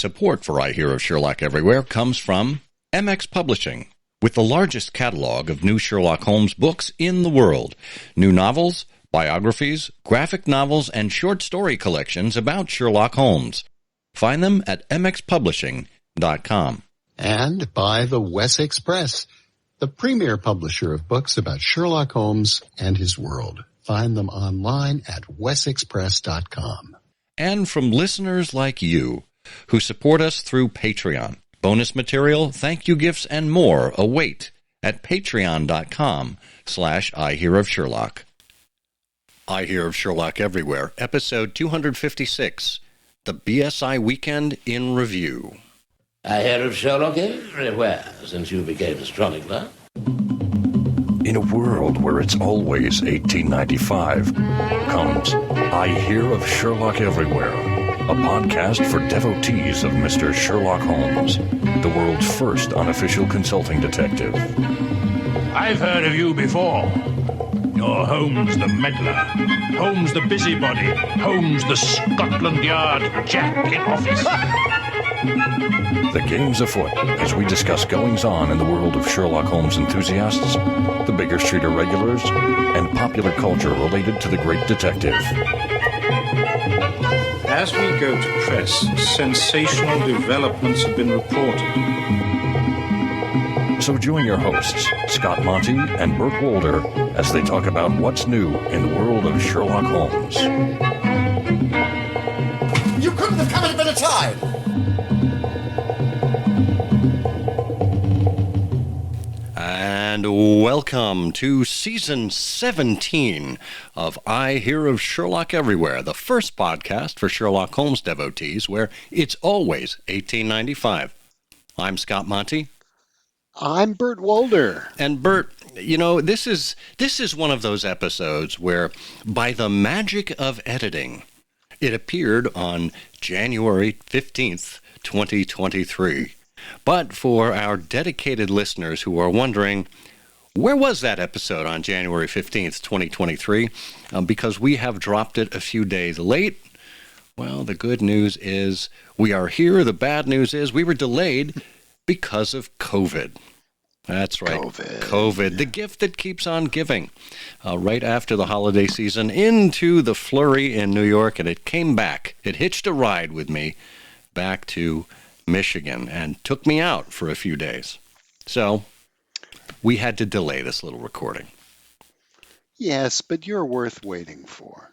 Support for I Hear of Sherlock Everywhere comes from MX Publishing, with the largest catalog of new Sherlock Holmes books in the world. New novels, biographies, graphic novels, and short story collections about Sherlock Holmes. Find them at mxpublishing.com. And by the Wessex Press, the premier publisher of books about Sherlock Holmes and his world. Find them online at wessexpress.com. And from listeners like you, who support us through Patreon. Bonus material, thank you gifts, and more await at patreon.com/ihearofsherlock. I Hear of Sherlock Everywhere, episode 256, the BSI Weekend in Review. I hear of Sherlock everywhere since you became a chronicler. In a world where it's always 1895, comes I Hear of Sherlock Everywhere, a podcast for devotees of Mr. Sherlock Holmes, the world's first unofficial consulting detective. I've heard of you before. You're Holmes the meddler, Holmes the busybody, Holmes the Scotland Yard Jack in office. The game's afoot as we discuss goings-on in the world of Sherlock Holmes enthusiasts, the Baker Street irregulars, and popular culture related to the great detective. As we go to press, sensational developments have been reported. So join your hosts, Scott Monty and Burt Wolder, as they talk about what's new in the world of Sherlock Holmes. You couldn't have come at a better time! And welcome to Season 17 of I Hear of Sherlock Everywhere, the first podcast for Sherlock Holmes devotees where it's always 1895. I'm Scott Monty. I'm Burt Wolder. And Burt, you know, this is one of those episodes where, by the magic of editing, it appeared on January 15th, 2023. But for our dedicated listeners who are wondering, where was that episode on January 15th, 2023? Because we have dropped it a few days late. Well, the good news is we are here. The bad news is we were delayed because of COVID. That's right. COVID, the gift that keeps on giving. Right after the holiday season, into the flurry in New York, and it came back. It hitched a ride with me back to Michigan and took me out for a few days. So we had to delay this little recording. Yes, but you're worth waiting for.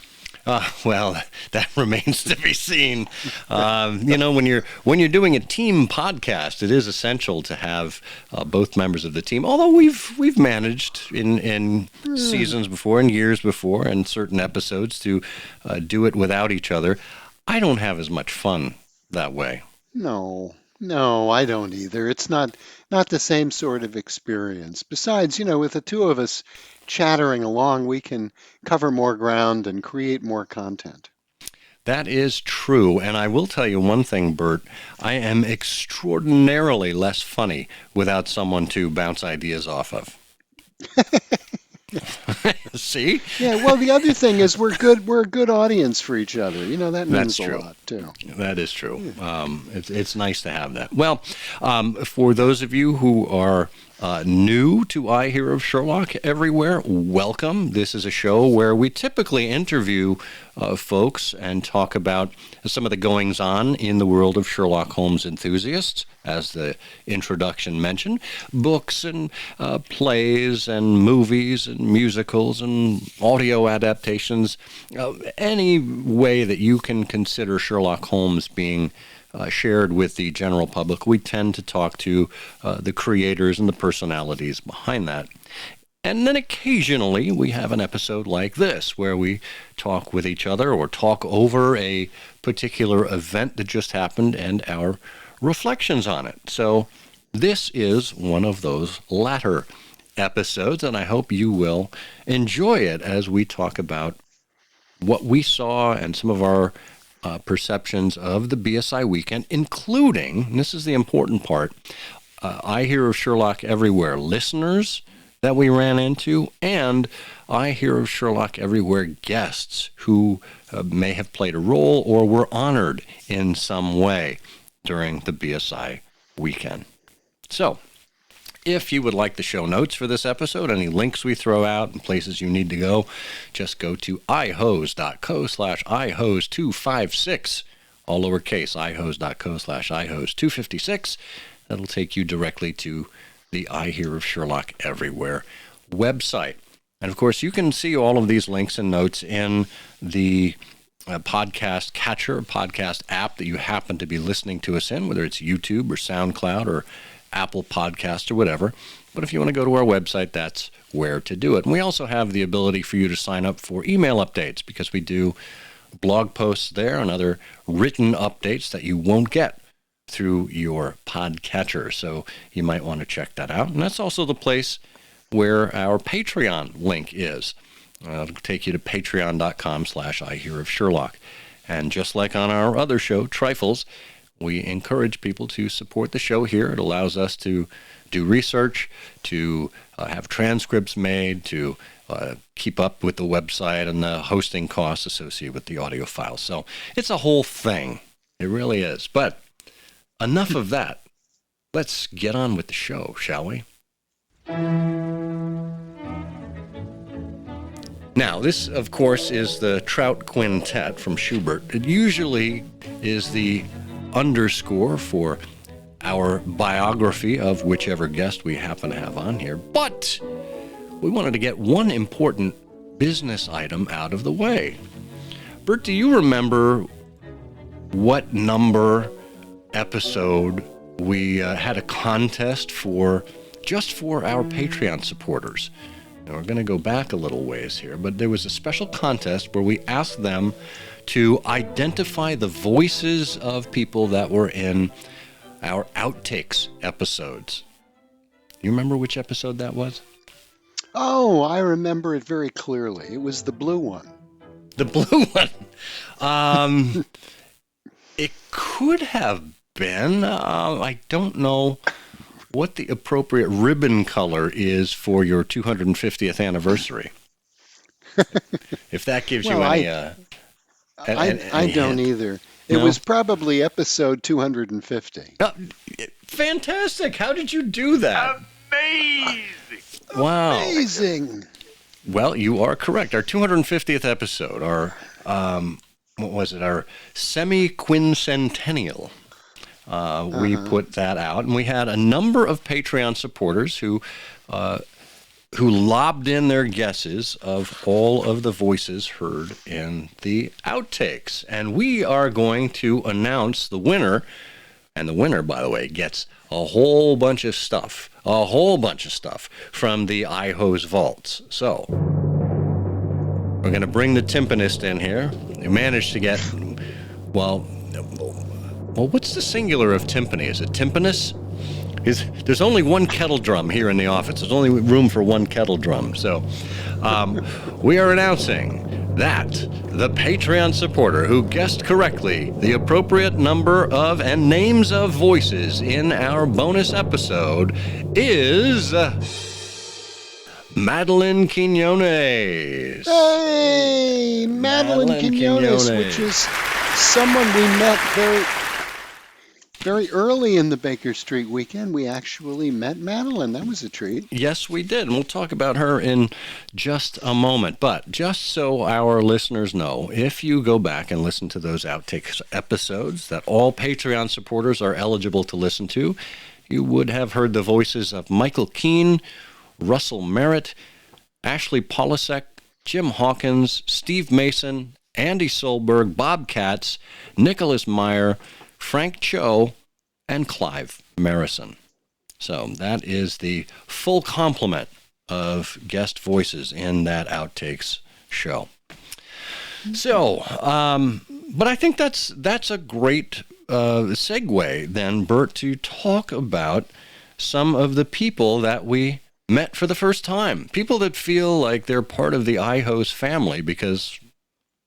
Well, that remains to be seen. You know, when you're doing a team podcast, it is essential to have both members of the team. Although we've managed in seasons before and years before and certain episodes to do it without each other. I don't have as much fun that way. No, I don't either. It's not the same sort of experience. Besides, you know, with the two of us chattering along, we can cover more ground and create more content. That is true, and I will tell you one thing, Burt. I am extraordinarily less funny without someone to bounce ideas off of. See? Yeah, well, the other thing is we're a good audience for each other. You know, that means a lot, too. That is true. It's nice to have that. Well, for those of you who are new to I Hear of Sherlock Everywhere, welcome. This is a show where we typically interview folks and talk about some of the goings-on in the world of Sherlock Holmes enthusiasts, as the introduction mentioned, books and plays and movies and musicals and audio adaptations, any way that you can consider Sherlock Holmes being shared with the general public. We tend to talk to the creators and the personalities behind that. And then occasionally we have an episode like this where we talk with each other or talk over a particular event that just happened and our reflections on it. So this is one of those latter episodes, and I hope you will enjoy it as we talk about what we saw and some of our perceptions of the BSI Weekend, including, and this is the important part, I Hear of Sherlock Everywhere listeners that we ran into, and I Hear of Sherlock Everywhere guests who may have played a role or were honored in some way during the BSI Weekend. So, if you would like the show notes for this episode, any links we throw out and places you need to go, just go to ihose.co/ihose256, all lowercase, ihose.co/ihose256. That'll take you directly to the I Hear of Sherlock Everywhere website. And, of course, you can see all of these links and notes in the podcast catcher, podcast app that you happen to be listening to us in, whether it's YouTube or SoundCloud or Apple Podcast or whatever. But if you want to go to our website, that's where to do it. And we also have the ability for you to sign up for email updates, because we do blog posts there and other written updates that you won't get through your podcatcher. So you might want to check that out. And that's also the place where our Patreon link is. It'll take you to patreon.com/ihearofsherlock. And just like on our other show, Trifles, we encourage people to support the show here. It allows us to do research, to have transcripts made, to keep up with the website and the hosting costs associated with the audio files. So it's a whole thing. It really is. But enough of that. Let's get on with the show, shall we? Now, this, of course, is the Trout Quintet from Schubert. It usually is the underscore for our biography of whichever guest we happen to have on here. But we wanted to get one important business item out of the way. Bert, do you remember what number episode we had a contest for, just for our Patreon supporters? Now, we're going to go back a little ways here, but there was a special contest where we asked them to identify the voices of people that were in our outtakes episodes. You remember which episode that was? Oh, I remember it very clearly. It was the blue one. The blue one. It could have been. I don't know what the appropriate ribbon color is for your 250th anniversary. If that gives you any... I don't either. It was probably episode 250. Fantastic. How did you do that? Amazing! Wow. Amazing. Well, you are correct. Our 250th episode, our, what was it, our semi-quincentennial. We put that out, and we had a number of Patreon supporters who lobbed in their guesses of all of the voices heard in the outtakes. And we are going to announce the winner. And the winner, by the way, gets a whole bunch of stuff from the IHOSE vaults. So we're going to bring the timpanist in here. We managed to get, well, what's the singular of timpani? Is it timpanus? There's only one kettle drum here in the office. There's only room for one kettle drum. So we are announcing that the Patreon supporter who guessed correctly the appropriate number of and names of voices in our bonus episode is Madeline Quinones. Hey, Madeline Quinones, which is someone we met very early in the Baker Street weekend. We actually met Madeline. That was a treat. Yes, we did. And we'll talk about her in just a moment. But just so our listeners know, if you go back and listen to those outtakes episodes that all Patreon supporters are eligible to listen to, you would have heard the voices of Michael Keane, Russell Merritt, Ashley Polisek, Jim Hawkins, Steve Mason, Andy Solberg, Bob Katz, Nicholas Meyer, Frank Cho, and Clive Marison. So that is the full complement of guest voices in that outtakes show. So, but I think that's a great segue then, Bert, to talk about some of the people that we met for the first time. People that feel like they're part of the IHOSE family because,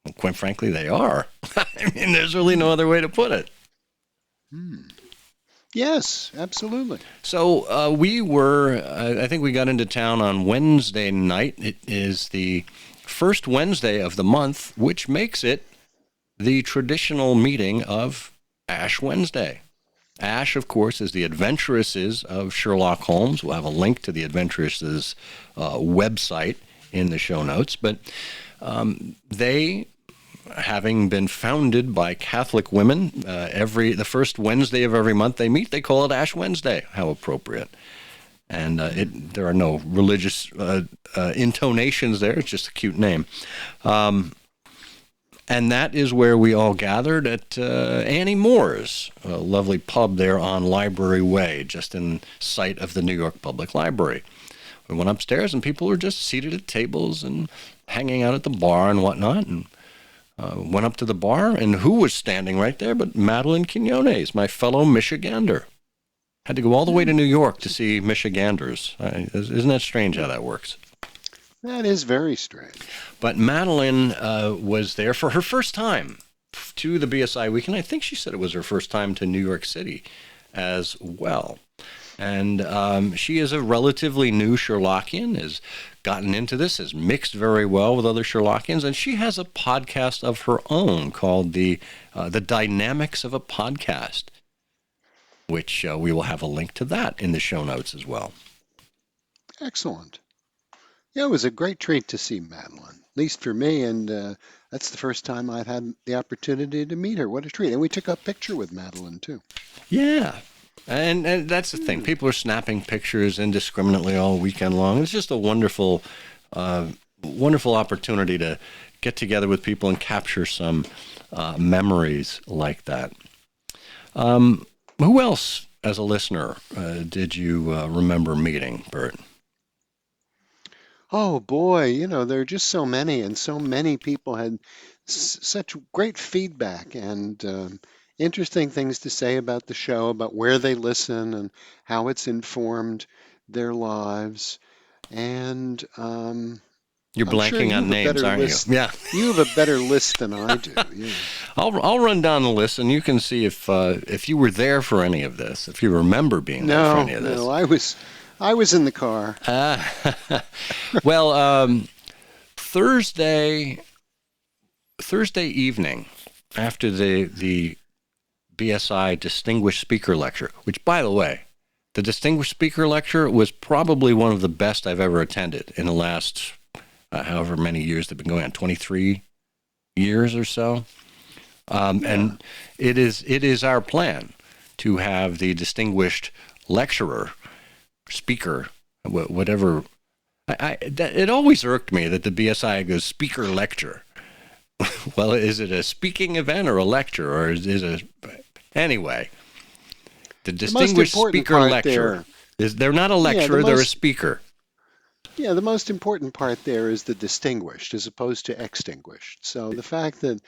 well, quite frankly, they are. I mean, there's really no other way to put it. Yes, absolutely. So we were, I think we got into town on Wednesday night. It is the first Wednesday of the month, which makes it the traditional meeting of Ash Wednesday. Ash, of course, is the Adventuresses of Sherlock Holmes. We'll have a link to the Adventuresses website in the show notes. But they, having been founded by Catholic women, the first Wednesday of every month they meet, they call it Ash Wednesday. How appropriate. And there are no religious intonations there. It's just a cute name. And that is where we all gathered at Annie Moore's, a lovely pub there on Library Way, just in sight of the New York Public Library. We went upstairs, and people were just seated at tables and hanging out at the bar and whatnot. And went up to the bar, and who was standing right there but Madeline Quinones, my fellow Michigander. Had to go all the way to New York to see Michiganders. Isn't that strange how that works? That is very strange. But Madeline was there for her first time to the BSI Weekend. I think she said it was her first time to New York City as well. And she is a relatively new Sherlockian, has gotten into this, has mixed very well with other Sherlockians, and she has a podcast of her own called The Dynamics of a Podcast, which we will have a link to that in the show notes as well. Excellent. Yeah, it was a great treat to see Madeline, at least for me, and that's the first time I'd had the opportunity to meet her. What a treat. And we took a picture with Madeline, too. Yeah. And that's the thing. People are snapping pictures indiscriminately all weekend long. It's just a wonderful, wonderful opportunity to get together with people and capture some memories like that. Who else, as a listener, did you remember meeting, Bert? Oh boy, there are just so many, and so many people had such great feedback and interesting things to say about the show, about where they listen and how it's informed their lives. And you're blanking on names, aren't you? Yeah, you have a better list than I do. Yeah. I'll run down the list, and you can see if you were there for any of this, if you remember being there for any of this. No, I was in the car. Well, Thursday evening, after the BSI Distinguished Speaker Lecture, which, by the way, the Distinguished Speaker Lecture was probably one of the best I've ever attended in the last however many years they've been going on, 23 years or so. And it is our plan to have the distinguished lecturer, speaker, whatever. It always irked me that the BSI goes speaker lecture. Well, is it a speaking event or a lecture, or is it anyway? The distinguished speaker lecture they're not a lecturer, they're a speaker. Yeah, the most important part there is the distinguished as opposed to extinguished. So the fact that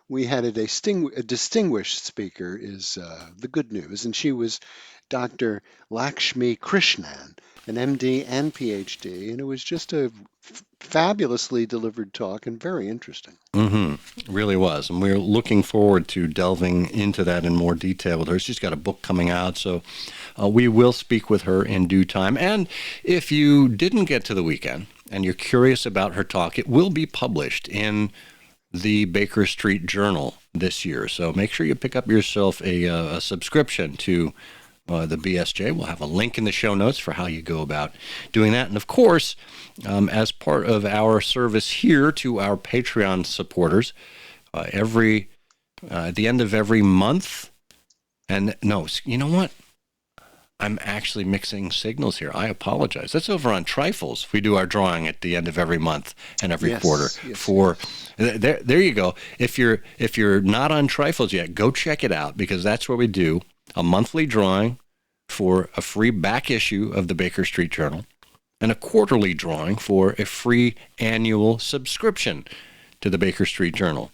we had a distinguished speaker is the good news, and she was Dr. Lakshmi Krishnan, an MD and PhD, and it was just a fabulously delivered talk and very interesting. Mm-hmm. Really was, and we're looking forward to delving into that in more detail with her. She's got a book coming out, so we will speak with her in due time. And if you didn't get to the weekend and you're curious about her talk, it will be published in the Baker Street Journal this year. So make sure you pick up yourself a subscription to the BSJ. We'll have a link in the show notes for how you go about doing that. And of course, as part of our service here to our Patreon supporters, at the end of every month, and no, you know what? I'm actually mixing signals here. I apologize. That's over on Trifles. We do our drawing at the end of every month and every quarter. There you go. If you're not on Trifles yet, go check it out, because that's where we do a monthly drawing for a free back issue of the Baker Street Journal and a quarterly drawing for a free annual subscription to the Baker Street Journal.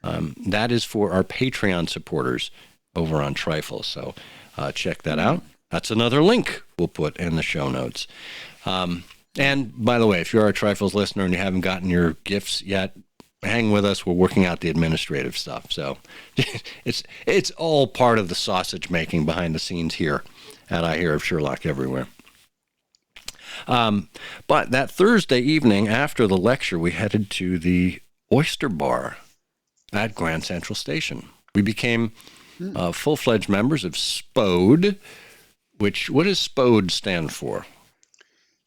That is for our Patreon supporters over on Trifles. So check that out. That's another link we'll put in the show notes. And by the way, if you're a Trifles listener and you haven't gotten your gifts yet, hang with us. We're working out the administrative stuff. So it's all part of the sausage making behind the scenes here at I Hear of Sherlock Everywhere. But that Thursday evening after the lecture, we headed to the Oyster Bar at Grand Central Station. We became full-fledged members of SPODE, what does SPODE stand for?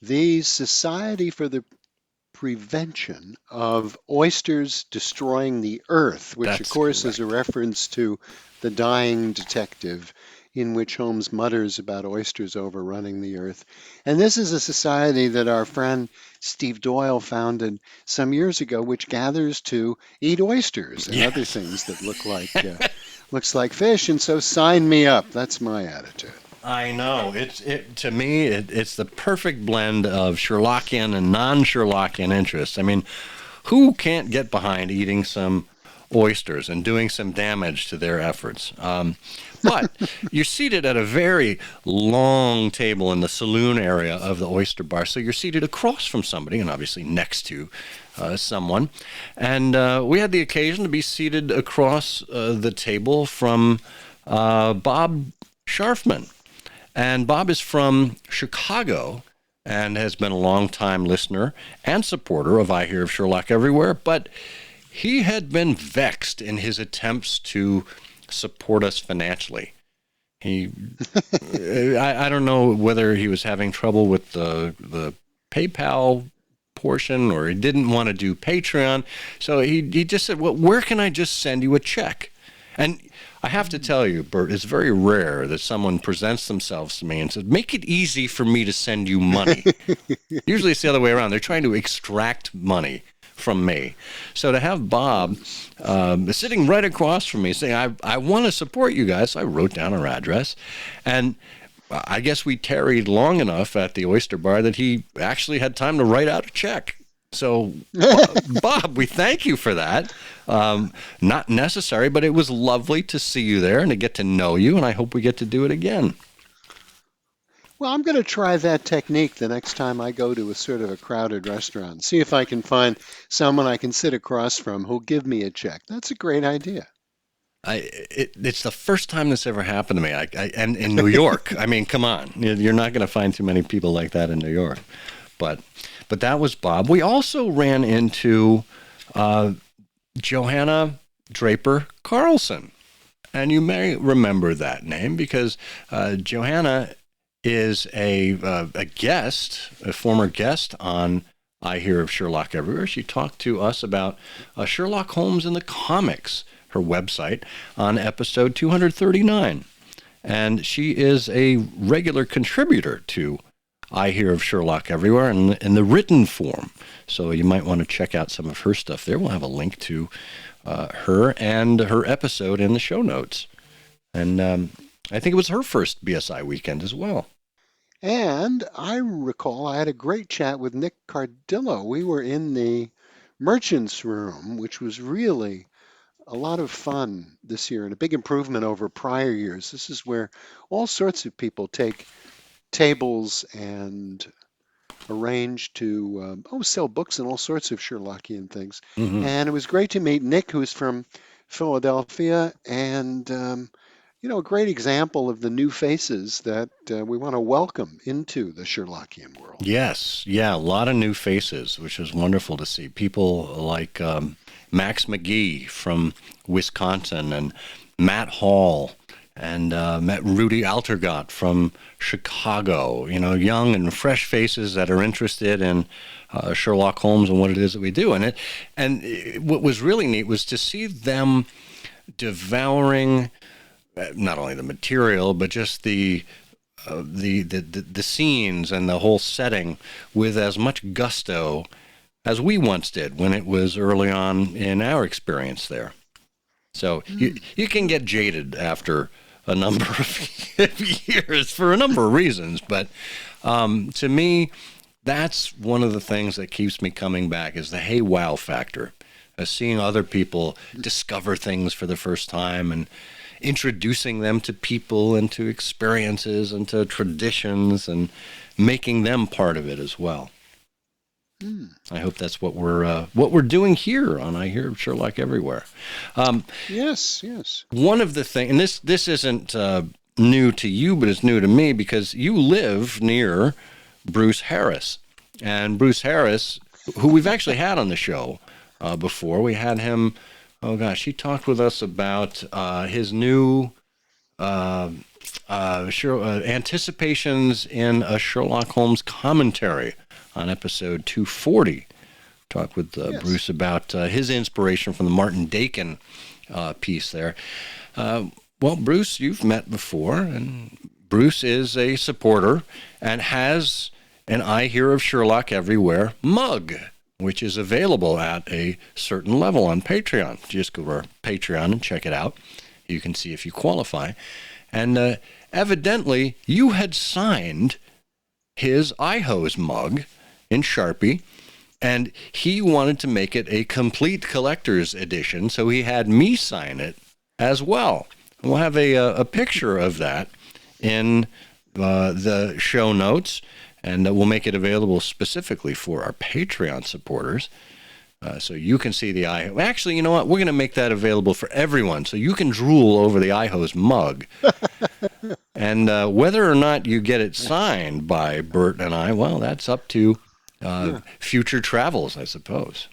The Society for the Prevention of Oysters Destroying the Earth, which That's of course correct. is a reference to The Dying Detective, in which Holmes mutters about oysters overrunning the earth. And this is a society that our friend Steve Doyle founded some years ago, which gathers to eat oysters and other things that looks like fish. And so sign me up. That's my attitude. I know. To me, it's the perfect blend of Sherlockian and non-Sherlockian interests. I mean, who can't get behind eating some oysters and doing some damage to their efforts? But you're seated at a very long table in the saloon area of the oyster bar, so you're seated across from somebody and obviously next to someone. And we had the occasion to be seated across the table from Bob Scharfman. And Bob is from Chicago and has been a long-time listener and supporter of I Hear of Sherlock Everywhere, but he had been vexed in his attempts to support us financially. I don't know whether he was having trouble with the PayPal portion or he didn't want to do Patreon. So he just said, well, where can I just send you a check? And I have to tell you, Bert, it's very rare that someone presents themselves to me and says, make it easy for me to send you money. Usually it's the other way around. They're trying to extract money from me. So to have Bob sitting right across from me saying, I want to support you guys, I wrote down our address. And I guess we tarried long enough at the oyster bar that he actually had time to write out a check. So, Bob, we thank you for that. Not necessary, but it was lovely to see you there and to get to know you, and I hope we get to do it again. Well, I'm going to try that technique the next time I go to a sort of a crowded restaurant. See if I can find someone I can sit across from who'll give me a check. That's a great idea. It's the first time this ever happened to me, and in New York. I mean, come on. You're not going to find too many people like that in New York. But that was Bob. We also ran into Johanna Draper Carlson. And you may remember that name because Johanna is a guest, a former guest on I Hear of Sherlock Everywhere. She talked to us about Sherlock Holmes in the comics, her website, on episode 239. And she is a regular contributor to I Hear of Sherlock Everywhere in the written form. So you might want to check out some of her stuff there. We'll have a link to her and her episode in the show notes. And I think it was her first BSI weekend as well. And I recall I had a great chat with Nick Cardillo. We were in the merchant's room, which was really a lot of fun this year and a big improvement over prior years. This is where all sorts of people take tables and arrange to sell books and all sorts of Sherlockian things. Mm-hmm. And it was great to meet Nick, who's from Philadelphia, and a great example of the new faces that we want to welcome into the Sherlockian world. Yes, yeah, a lot of new faces, which is wonderful to see. People like Max McGee from Wisconsin and Matt Hall and Rudy Altergott from Chicago, young and fresh faces that are interested in Sherlock Holmes and what it is that we do. And what was really neat was to see them devouring not only the material, but just the scenes and the whole setting with as much gusto as we once did when it was early on in our experience there. So you can get jaded after a number of years for a number of reasons, but to me, that's one of the things that keeps me coming back is the hey wow factor, seeing other people discover things for the first time and introducing them to people and to experiences and to traditions and making them part of it as well. I hope that's what we're doing here on I Hear of Sherlock Everywhere. Yes. One of the things, and this isn't new to you, but it's new to me because you live near Bruce Harris. And Bruce Harris, who we've actually had on the show before, we had him, he talked with us about his new Anticipations in a Sherlock Holmes commentary on episode 240. Talk with Bruce about his inspiration from the Martin Dakin piece there. Well, Bruce, you've met before, and Bruce is a supporter and has an I Hear of Sherlock Everywhere mug, which is available at a certain level on Patreon. Just go to our Patreon and check it out. You can see if you qualify. And evidently, you had signed his IHOSE mug in Sharpie, and he wanted to make it a complete collector's edition, so he had me sign it as well. We'll have a picture of that in the show notes, and we'll make it available specifically for our Patreon supporters. So you can see the IHOSE. Actually, you know what? We're going to make that available for everyone, so you can drool over the IHOSE mug. And whether or not you get it signed by Bert and I, well, that's up to future travels, I suppose.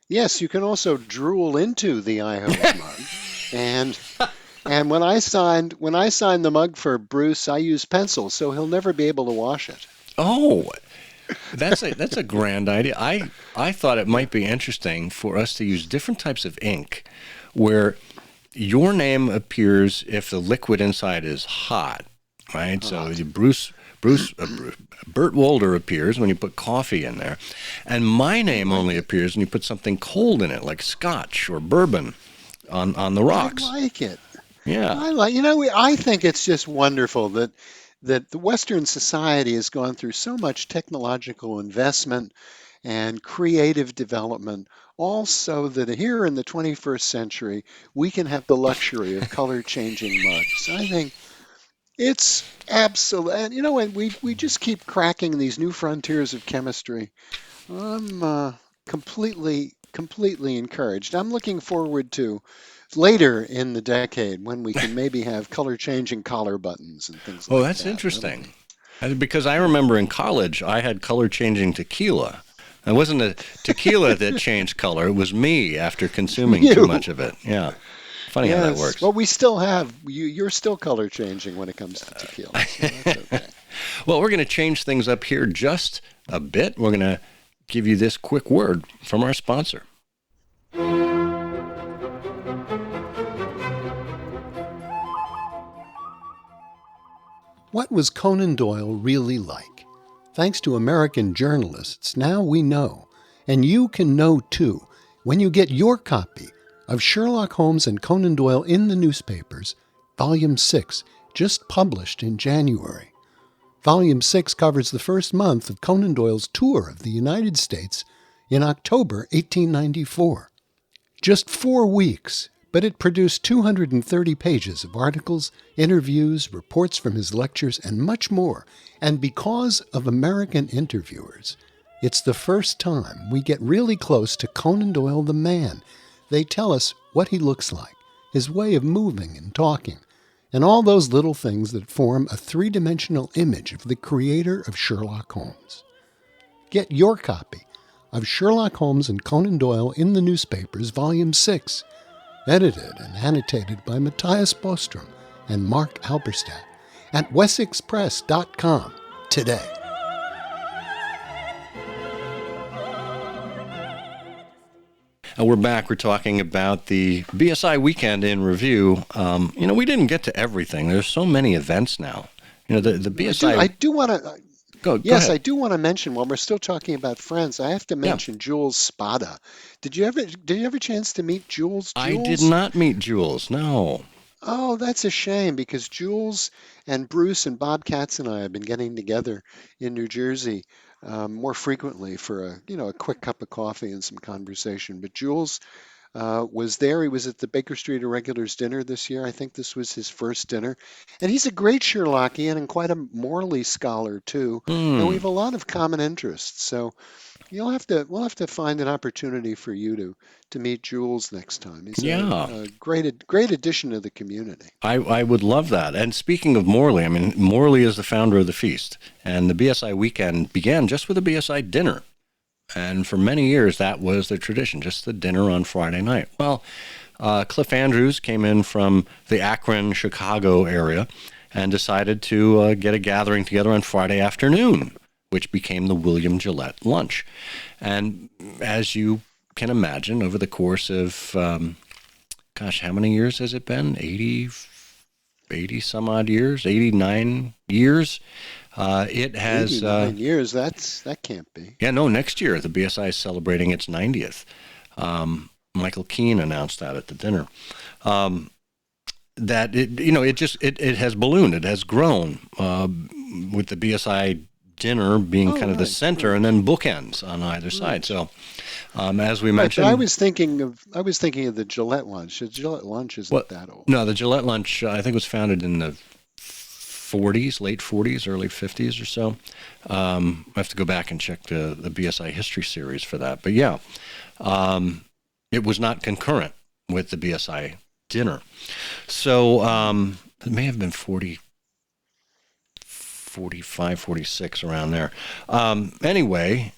Yes, you can also drool into the IHOSE mug. And when I signed the mug for Bruce, I used pencil, so he'll never be able to wash it. Oh, that's a grand idea. I thought it might be interesting for us to use different types of ink where your name appears if the liquid inside is hot, right? So Bert Wolder appears when you put coffee in there, and my name only appears when you put something cold in it, like scotch or bourbon on the rocks. I like it. Yeah. I think it's just wonderful that the Western society has gone through so much technological investment and creative development, all so that here in the 21st century, we can have the luxury of color-changing mugs. I think it's absolute, and we just keep cracking these new frontiers of chemistry. I'm completely encouraged. I'm looking forward to later in the decade when we can maybe have color-changing collar buttons and things like that. Oh, that's interesting. Because I remember in college, I had color-changing tequila. It wasn't the tequila that changed color. It was me after consuming too much of it. Yeah. Funny how that works. Well, we still have, you're still color-changing when it comes to tequila. So that's okay. Well, we're going to change things up here just a bit. We're going to give you this quick word from our sponsor. What was Conan Doyle really like? Thanks to American journalists, now we know. And you can know too when you get your copy of Sherlock Holmes and Conan Doyle in the Newspapers, Volume 6, just published in January. Volume 6 covers the first month of Conan Doyle's tour of the United States in October 1894. Just 4 weeks, but it produced 230 pages of articles, interviews, reports from his lectures, and much more. And because of American interviewers, it's the first time we get really close to Conan Doyle the man. They tell us what he looks like, his way of moving and talking, and all those little things that form a three-dimensional image of the creator of Sherlock Holmes. Get your copy of Sherlock Holmes and Conan Doyle in the Newspapers, Volume 6, edited and annotated by Matthias Bostrom and Mark Alberstadt at wessexpress.com today. We're back. We're talking about the BSI Weekend in review. We didn't get to everything. There's so many events now. The BSI... I do want to... Go ahead. I do want to mention, while we're still talking about friends, I have to mention Jules Spada. Did you ever have a chance to meet Jules? I did not meet Jules, no. Oh, that's a shame, because Jules and Bruce and Bob Katz and I have been getting together in New Jersey more frequently for a quick cup of coffee and some conversation. But Jules was there. He was at the Baker Street Irregulars dinner this year. I think this was his first dinner. And he's a great Sherlockian and quite a Morley scholar, too. And we have a lot of common interests. So we'll have to find an opportunity for you to meet Jules next time. He's a great addition to the community. I would love that. And speaking of Morley, Morley is the founder of the feast. And the BSI Weekend began just with a BSI dinner. And for many years, that was the tradition, just the dinner on Friday night. Well, Cliff Andrews came in from the Akron, Chicago area and decided to get a gathering together on Friday afternoon, which became the William Gillette Lunch. And as you can imagine, over the course of, how many years has it been? 80 some odd years, 89 years. It has 89 years. That can't be. Yeah, no. Next year, the BSI is celebrating its 90th. Michael Keane announced that at the dinner. That it has ballooned. It has grown with the BSI dinner being kind of the center, and then bookends on either side. So, as we mentioned, but I was thinking of the Gillette Lunch. The Gillette Lunch isn't that old. No, the Gillette Lunch I think was founded in the 40s, late 40s, early 50s or so. I have to go back and check the BSI history series for that. But yeah, it was not concurrent with the BSI dinner. So it may have been 40, 45, 46, around there. Anyway,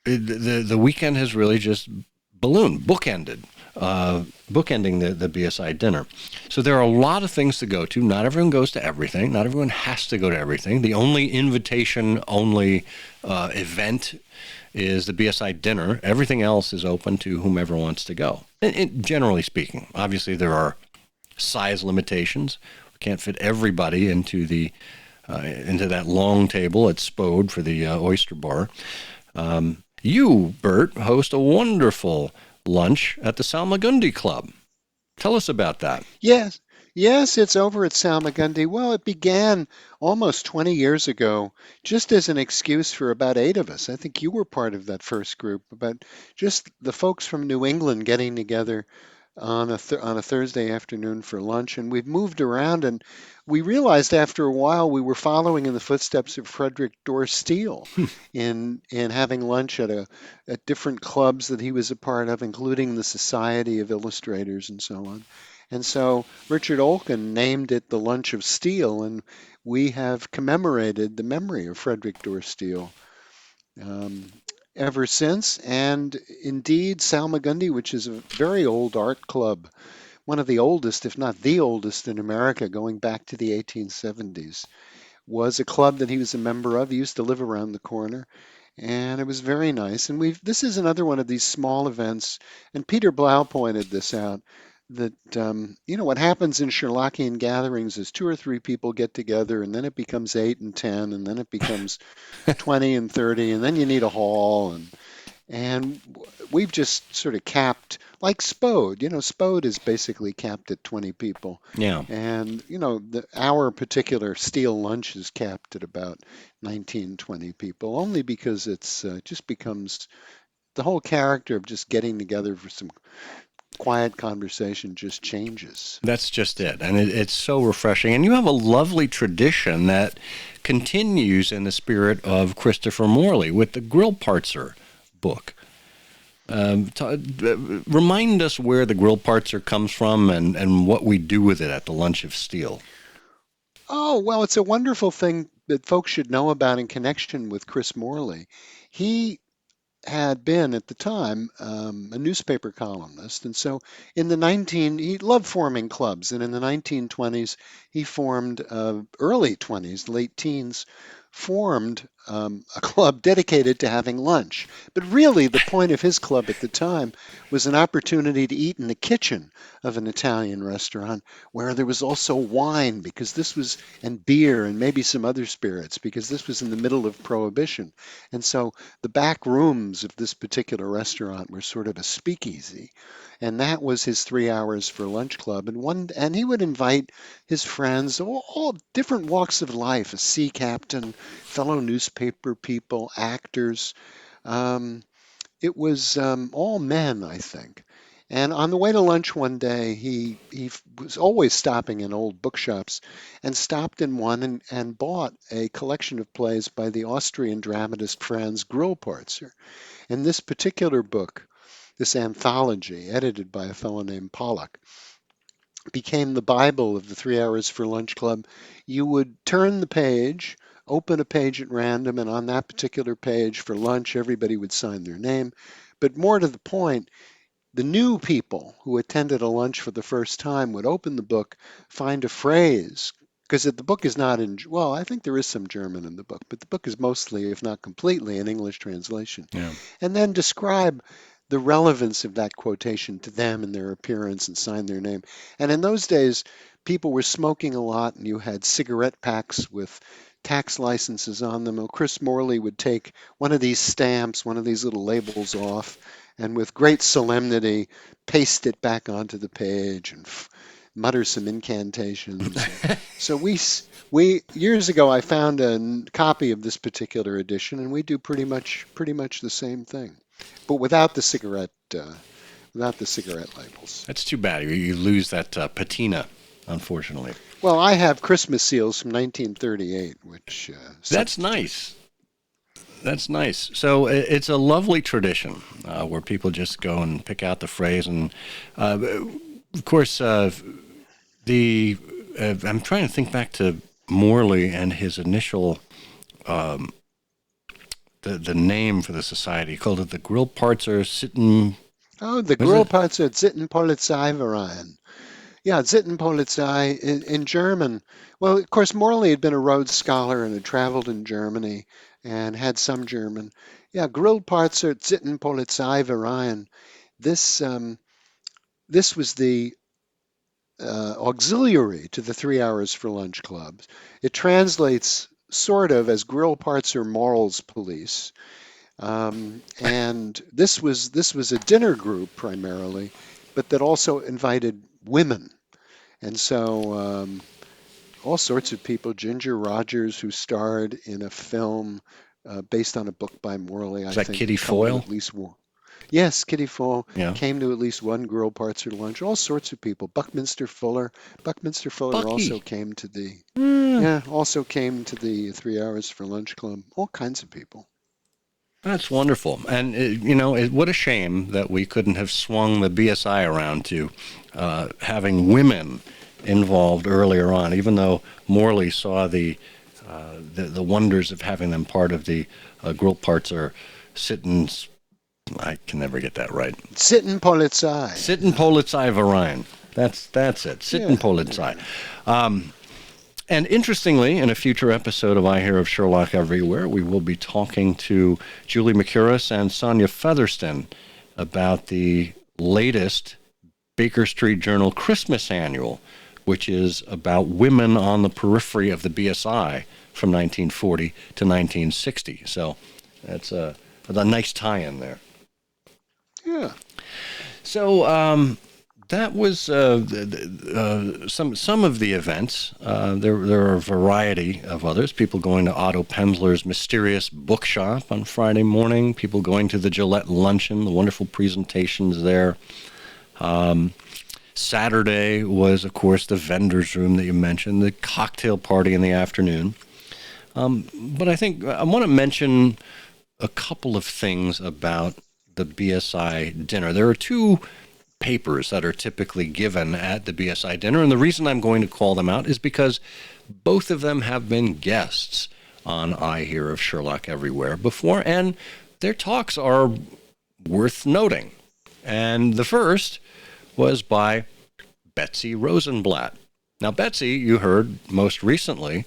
the weekend has really just ballooned, bookending the BSI dinner. So there are a lot of things to go to. Not everyone goes to everything. Not everyone has to go to everything. The only invitation-only event is the BSI dinner. Everything else is open to whomever wants to go. Generally speaking, obviously there are size limitations. We can't fit everybody into that long table at Spode for the oyster bar. You, Bert, host a wonderful lunch at the Salmagundi Club. Tell us about that. Yes, it's over at Salmagundi. Well, it began almost 20 years ago, just as an excuse for about 8 of us. I think you were part of that first group, but just the folks from New England getting together on a Thursday afternoon for lunch, and we've moved around, and we realized after a while we were following in the footsteps of Frederick Dorr Steele in having lunch at different clubs that he was a part of, including the Society of Illustrators and so on. And so Richard Olkin named it the Lunch of Steele, and we have commemorated the memory of Frederick Dorr Steele ever since. And indeed, Salmagundi, which is a very old art club, one of the oldest, if not the oldest in America, going back to the 1870s, was a club that he was a member of. He used to live around the corner, and it was very nice. And this is another one of these small events, and Peter Blau pointed this out, that what happens in Sherlockian gatherings is 2 or 3 people get together, and then it becomes 8 and 10, and then it becomes 20 and 30, and then you need a hall, and we've just sort of capped, like Spode. Spode is basically capped at 20 people. Yeah. And our particular Steele lunch is capped at about 19, 20 people, only because it's just becomes the whole character of just getting together for some quiet conversation just changes. That's just it. And it's so refreshing. And you have a lovely tradition that continues in the spirit of Christopher Morley with the Grill Partser book. Remind us where the Grill Partser comes from and what we do with it at the Lunch of Steel. Oh, well, it's a wonderful thing that folks should know about in connection with Chris Morley. He had been at the time a newspaper columnist, and so he loved forming clubs, and in the 1920s he formed early 20s, late teens, formed a club dedicated to having lunch. But really, the point of his club at the time was an opportunity to eat in the kitchen of an Italian restaurant where there was also wine, and beer and maybe some other spirits, because this was in the middle of Prohibition. And so the back rooms of this particular restaurant were sort of a speakeasy. And that was his 3 hours for lunch club. And he would invite his friends, all different walks of life, a sea captain, fellow newspaper people, actors. It was all men, I think. And on the way to lunch one day, he was always stopping in old bookshops, and stopped in one and bought a collection of plays by the Austrian dramatist Franz Grillparzer. And this particular book, this anthology, edited by a fellow named Pollock, became the Bible of the 3 hours for lunch club. You would turn the page, open a page at random, and on that particular page for lunch, everybody would sign their name. But more to the point, the new people who attended a lunch for the first time would open the book, find a phrase, because the book is not in, well, I think there is some German in the book, but the book is mostly, if not completely, an English translation. Yeah. And then describe the relevance of that quotation to them and their appearance and sign their name. And in those days, people were smoking a lot, and you had cigarette packs with tax licenses on them. And Chris Morley would take one of these stamps, one of these little labels off, and with great solemnity paste it back onto the page and mutter some incantations. So we years ago I found a copy of this particular edition, and we do pretty much the same thing, but without the cigarette labels. That's too bad. You lose that patina, unfortunately. Well, I have Christmas seals from 1938, which That's nice. That's nice. So it's a lovely tradition where people just go and pick out the phrase, and of course, I'm trying to think back to Morley and his initial the name for the society. He called it the Grillparzer Sitten. Oh, the Grillparzer Zittenpolizeiverein. Yeah, Zittenpolizei in German. Well, of course, Morley had been a Rhodes Scholar and had traveled in Germany and had some German. Yeah, Grillparzer Zittenpolizeiverein. This was the auxiliary to the 3 Hours for Lunch clubs. It translates sort of as Grillparzer Morals Police. And this was a dinner group primarily, but that also invited women. And so all sorts of people, Ginger Rogers, who starred in a film based on a book by Morley. Is that Kitty Foyle? At least one. Yes, Kitty Foyle Yeah. came to at least one Grillparzer lunch. All sorts of people. Buckminster Fuller Bucky. also came to the also came to the 3 Hours for Lunch club. All kinds of people. That's wonderful. And, what a shame that we couldn't have swung the BSI around to having women involved earlier on, even though Morley saw the wonders of having them part of the Grillparzer Sittens. I can never get that right. Sittenpolizei. Sittenpolizeiverein. That's it. Sittenpolizei. And interestingly, in a future episode of I Hear of Sherlock Everywhere, we will be talking to Julie McCurris and Sonia Featherston about the latest Baker Street Journal Christmas Annual, which is about women on the periphery of the BSI from 1940 to 1960. So that's a nice tie-in there. Yeah. So that was some of the events. There are a variety of others. People going to Otto Pemsler's Mysterious Bookshop on Friday morning. People going to the Gillette Luncheon, the wonderful presentations there. Saturday was, of course, the vendor's room that you mentioned, the cocktail party in the afternoon. But I think I want to mention a couple of things about the BSI dinner. There are two papers that are typically given at the BSI dinner, and the reason I'm going to call them out is because both of them have been guests on I Hear of Sherlock Everywhere before, and their talks are worth noting. And the first was by Betsy Rosenblatt. Now, Betsy, you heard most recently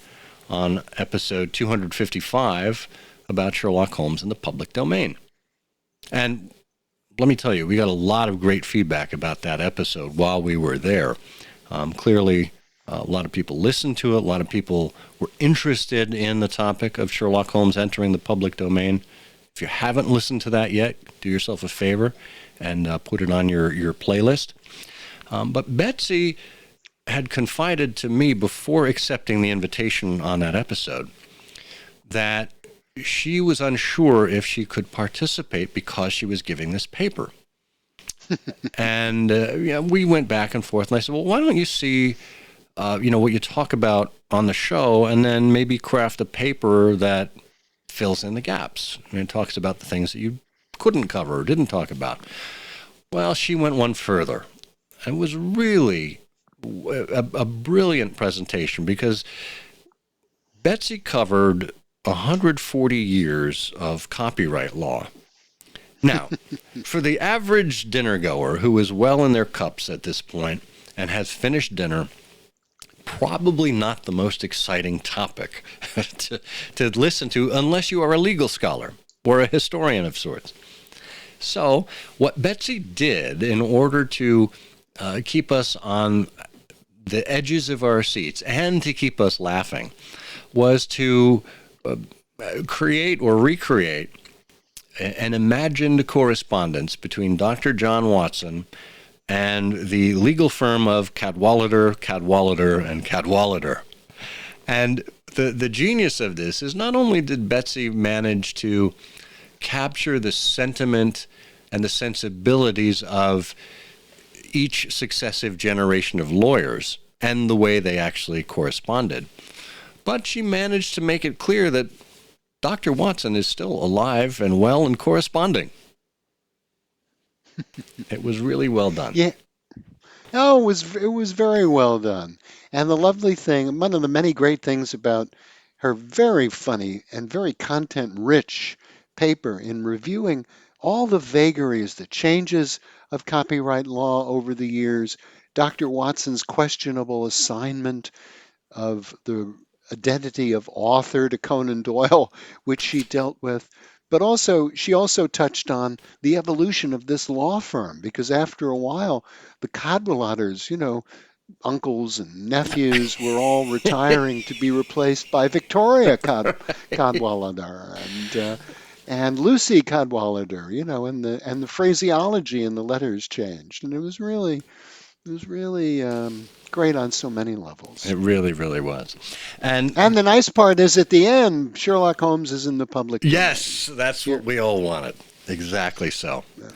on episode 255 about Sherlock Holmes in the public domain. And let me tell you, we got a lot of great feedback about that episode while we were there. Clearly, a lot of people listened to it. A lot of people were interested in the topic of Sherlock Holmes entering the public domain. If you haven't listened to that yet, do yourself a favor and put it on your playlist. But Betsy had confided to me before accepting the invitation on that episode that she was unsure if she could participate because she was giving this paper. And we went back and forth, and I said, well, why don't you see what you talk about on the show, and then maybe craft a paper that fills in the gaps. And it talks about the things that you couldn't cover or didn't talk about. Well, she went one further. It was really a brilliant presentation because Betsy covered 140 years of copyright law. Now, for the average dinner goer who is well in their cups at this point and has finished dinner, probably not the most exciting topic to listen to unless you are a legal scholar or a historian of sorts. So what Betsy did in order to keep us on the edges of our seats and to keep us laughing was to create or recreate an imagined correspondence between Dr. John Watson and the legal firm of Cadwallader, and Cadwallader. And the genius of this is not only did Betsy manage to capture the sentiment and the sensibilities of each successive generation of lawyers and the way they actually corresponded, but she managed to make it clear that Dr. Watson is still alive and well and corresponding. It was really well done. Yeah. Oh, it was very well done. And the lovely thing, one of the many great things about her very funny and very content-rich paper in reviewing all the vagaries, the changes of copyright law over the years, Dr. Watson's questionable assignment of the identity of author to Conan Doyle, which she dealt with. But also, she also touched on the evolution of this law firm because after a while, the Cadwalladers, uncles and nephews were all retiring to be replaced by Victoria Cadwallader and Lucy Cadwallader, and the phraseology in the letters changed, and it was really great on so many levels. It really, really was. And the nice part is at the end, Sherlock Holmes is in the public domain. Yes, that's what we all wanted. Exactly so. Yeah.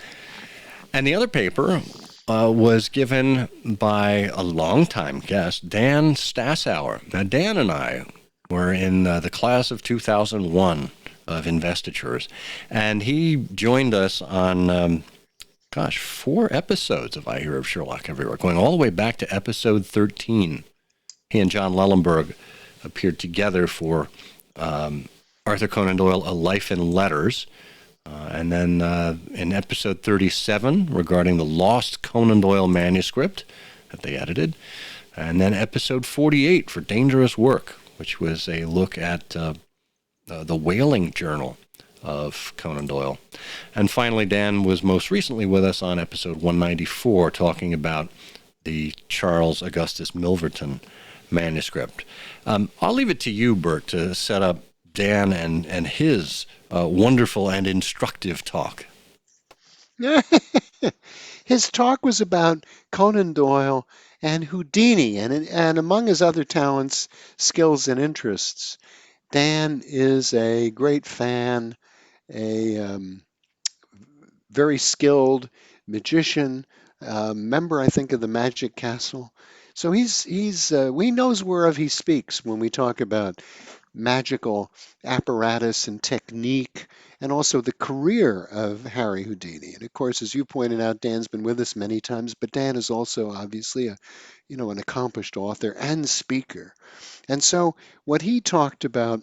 And the other paper was given by a longtime guest, Dan Stasauer. Now, Dan and I were in the class of 2001 of Investitures, and he joined us on 4 episodes of I Hear of Sherlock Everywhere, going all the way back to episode 13. He and John Lellenberg appeared together for Arthur Conan Doyle, A Life in Letters. And then in episode 37, regarding the lost Conan Doyle manuscript that they edited. And then episode 48 for Dangerous Work, which was a look at the whaling journal of Conan Doyle. And finally, Dan was most recently with us on episode 194, talking about the Charles Augustus Milverton manuscript. I'll leave it to you, Bert, to set up Dan and his wonderful and instructive talk. His talk was about Conan Doyle and Houdini, and among his other talents, skills, and interests, Dan is a great fan, a very skilled magician, member, I think, of the Magic Castle. So he knows whereof he speaks when we talk about magical apparatus and technique, and also the career of Harry Houdini. And of course, as you pointed out, Dan's been with us many times, but Dan is also obviously an accomplished author and speaker. And so what he talked about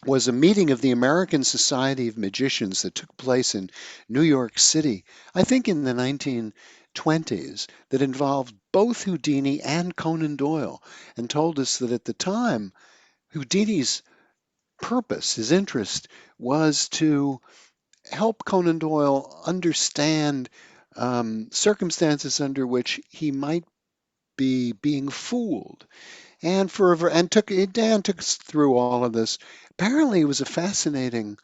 was a meeting of the American Society of Magicians that took place in New York City, I think in the 1920s, that involved both Houdini and Conan Doyle, and told us that at the time, Houdini's purpose, his interest, was to help Conan Doyle understand circumstances under which he might be being fooled. And Dan took us through all of this. Apparently, it was a fascinating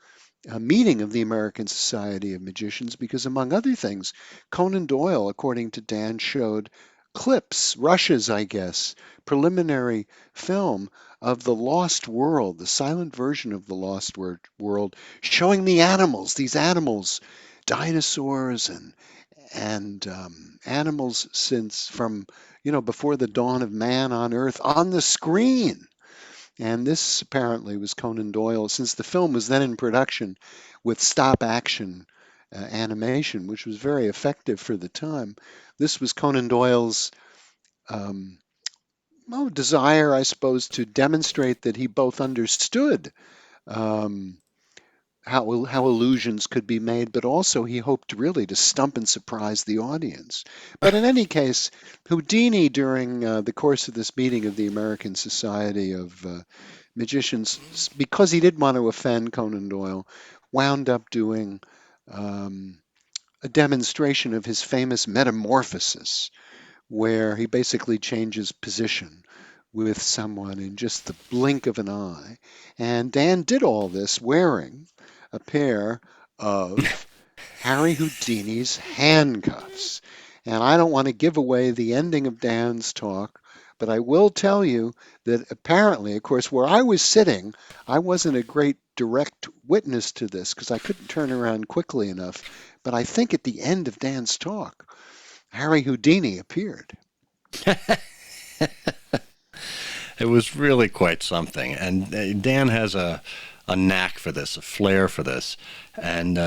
meeting of the American Society of Magicians because, among other things, Conan Doyle, according to Dan, showed clips, rushes, I guess, preliminary film of the Lost World, the silent version of the Lost World, showing these animals, dinosaurs and animals since from before the dawn of man on Earth on the screen. And this apparently was Conan Doyle, since the film was then in production with stop action animation, which was very effective for the time. This was Conan Doyle's desire, I suppose, to demonstrate that he both understood how illusions could be made, but also he hoped really to stump and surprise the audience. But in any case, Houdini, during the course of this meeting of the American Society of Magicians, because he didn't want to offend Conan Doyle, wound up doing a demonstration of his famous metamorphosis, where he basically changes position with someone in just the blink of an eye. And Dan did all this wearing a pair of Harry Houdini's handcuffs. And I don't want to give away the ending of Dan's talk, but I will tell you that apparently, of course, where I was sitting, I wasn't a great direct witness to this because I couldn't turn around quickly enough. But I think at the end of Dan's talk, Harry Houdini appeared. It was really quite something. And Dan has a knack for this, a flair for this. And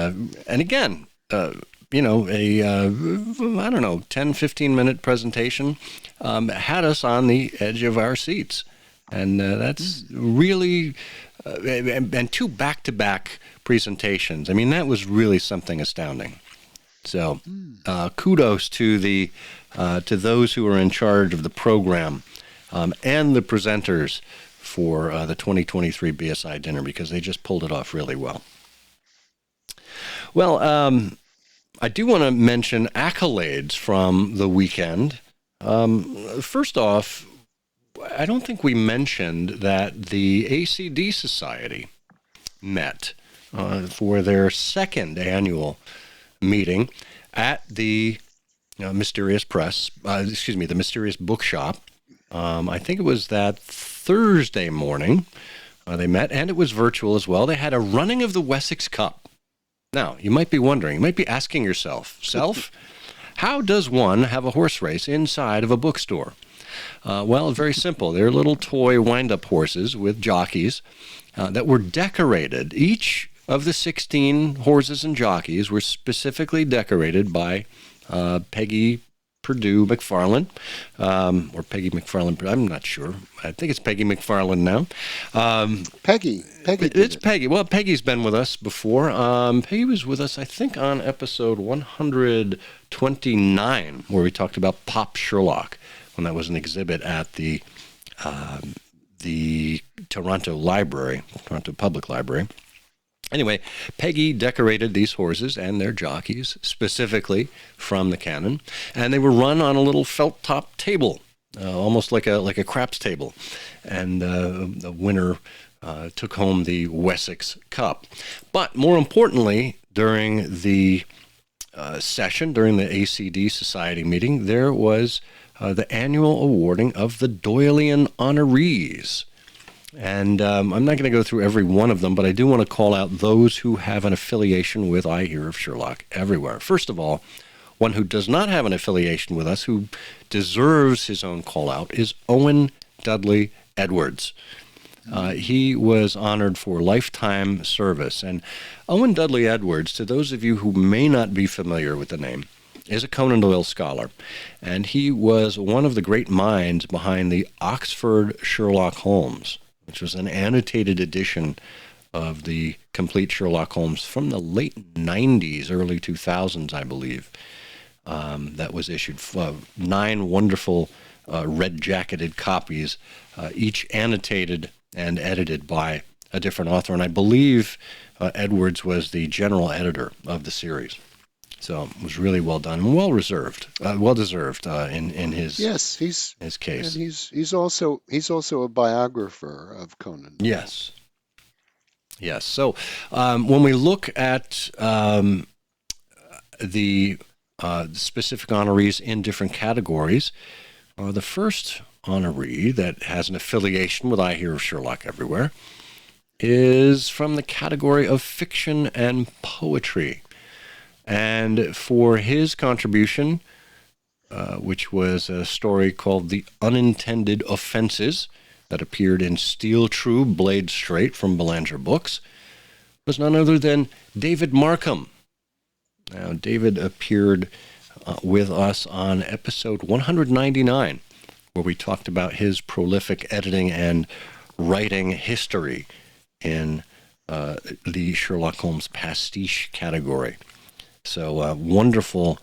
again, I don't know, 10, 15-minute presentation had us on the edge of our seats. And that's really, and 2 back-to-back presentations. I mean, that was really something astounding. So kudos to to those who are in charge of the program and the presenters for the 2023 BSI dinner, because they just pulled it off really well. Well, I do want to mention accolades from the weekend. First off, I don't think we mentioned that the ACD Society met for their 2nd annual meeting at the Mysterious the Mysterious Bookshop. I think it was that Thursday morning they met, and it was virtual as well. They had a running of the Wessex Cup. Now, you might be wondering, you might be asking yourself, how does one have a horse race inside of a bookstore? Well, very simple. They're little toy wind-up horses with jockeys that were decorated. Each of the 16 horses and jockeys were specifically decorated by Peggy Purdue McFarlane, or Peggy McFarlane. I'm not sure. I think it's Peggy McFarlane now. Peggy. It's Peggy. Well, Peggy's been with us before. Peggy was with us, I think, on episode 129, where we talked about Pop Sherlock, when that was an exhibit at the Toronto Public Library. Anyway, Peggy decorated these horses and their jockeys specifically from the canon, and they were run on a little felt top table, almost like a craps table. And the winner took home the Wessex Cup. But more importantly, during the session, during the ACD Society meeting, there was the annual awarding of the Doelian Honorees. And I'm not going to go through every one of them, but I do want to call out those who have an affiliation with I Hear of Sherlock everywhere. First of all, one who does not have an affiliation with us, who deserves his own call out, is Owen Dudley Edwards. He was honored for lifetime service. And Owen Dudley Edwards, to those of you who may not be familiar with the name, is a Conan Doyle scholar. And he was one of the great minds behind the Oxford Sherlock Holmes, which was an annotated edition of the complete Sherlock Holmes from the late 90s, early 2000s, I believe. That was issued 9 wonderful red-jacketed copies, each annotated and edited by a different author. And I believe Edwards was the general editor of the series. So it was really well done and well deserved in his his case. And he's also a biographer of Conan. Yes. So when we look at the specific honorees in different categories, the first honoree that has an affiliation with I Hear of Sherlock everywhere is from the category of fiction and poetry. And for his contribution, which was a story called The Unintended Offenses, that appeared in Steel True, Blade Straight from Belanger Books, was none other than David Markham. Now, David appeared with us on episode 199, where we talked about his prolific editing and writing history in the Sherlock Holmes pastiche category. So wonderful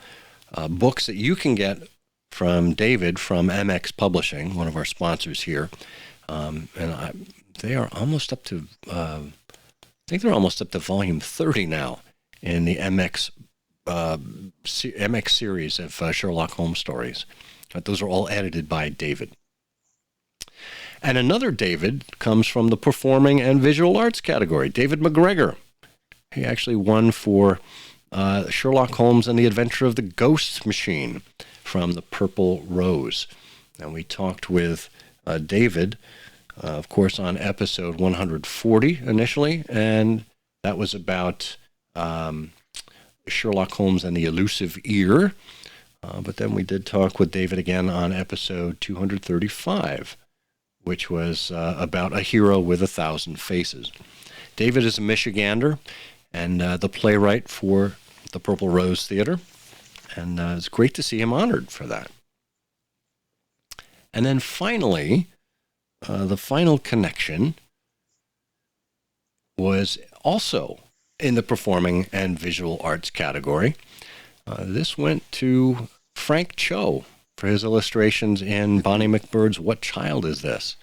books that you can get from David from MX Publishing, one of our sponsors here. They are almost up to, I think they're almost up to volume 30 now in the MX series of Sherlock Holmes stories. Those are all edited by David. And another David comes from the performing and visual arts category, David McGregor. He actually won for Sherlock Holmes and the Adventure of the Ghost Machine from the Purple Rose. And we talked with David, of course, on episode 140 initially, and that was about Sherlock Holmes and the Elusive Ear. But then we did talk with David again on episode 235, which was about A Hero with 1,000 Faces. David is a Michigander and the playwright for the Purple Rose Theater, and it's great to see him honored for that. And then finally, the final connection was also in the performing and visual arts category. This went to Frank Cho for his illustrations in Bonnie McBird's What Child Is This?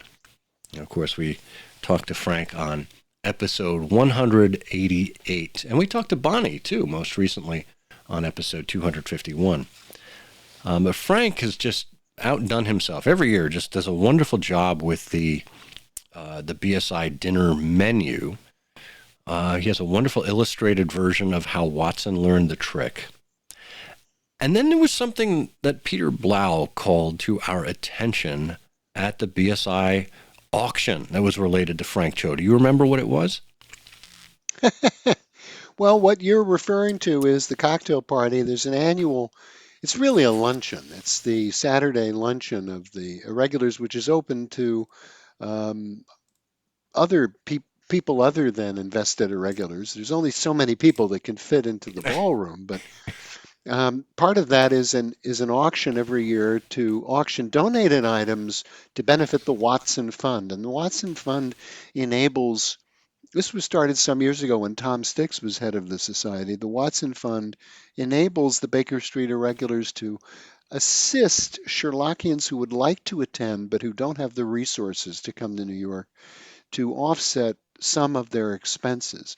And of course, we talked to Frank on episode 188. And we talked to Bonnie, too, most recently on episode 251. But Frank has just outdone himself. Every year just does a wonderful job with the BSI dinner menu. He has a wonderful illustrated version of how Watson learned the trick. And then there was something that Peter Blau called to our attention at the BSI auction that was related to Frank Cho. Do you remember what it was? Well, what you're referring to is the cocktail party. There's an annual, it's really a luncheon. It's the Saturday luncheon of the irregulars, which is open to other people other than invested irregulars. There's only so many people that can fit into the ballroom, but part of that is an auction every year to auction donated items to benefit the Watson Fund. And the Watson Fund enables, this was started some years ago when Tom Stix was head of the society. The Watson Fund enables the Baker Street irregulars to assist Sherlockians who would like to attend but who don't have the resources to come to New York to offset some of their expenses.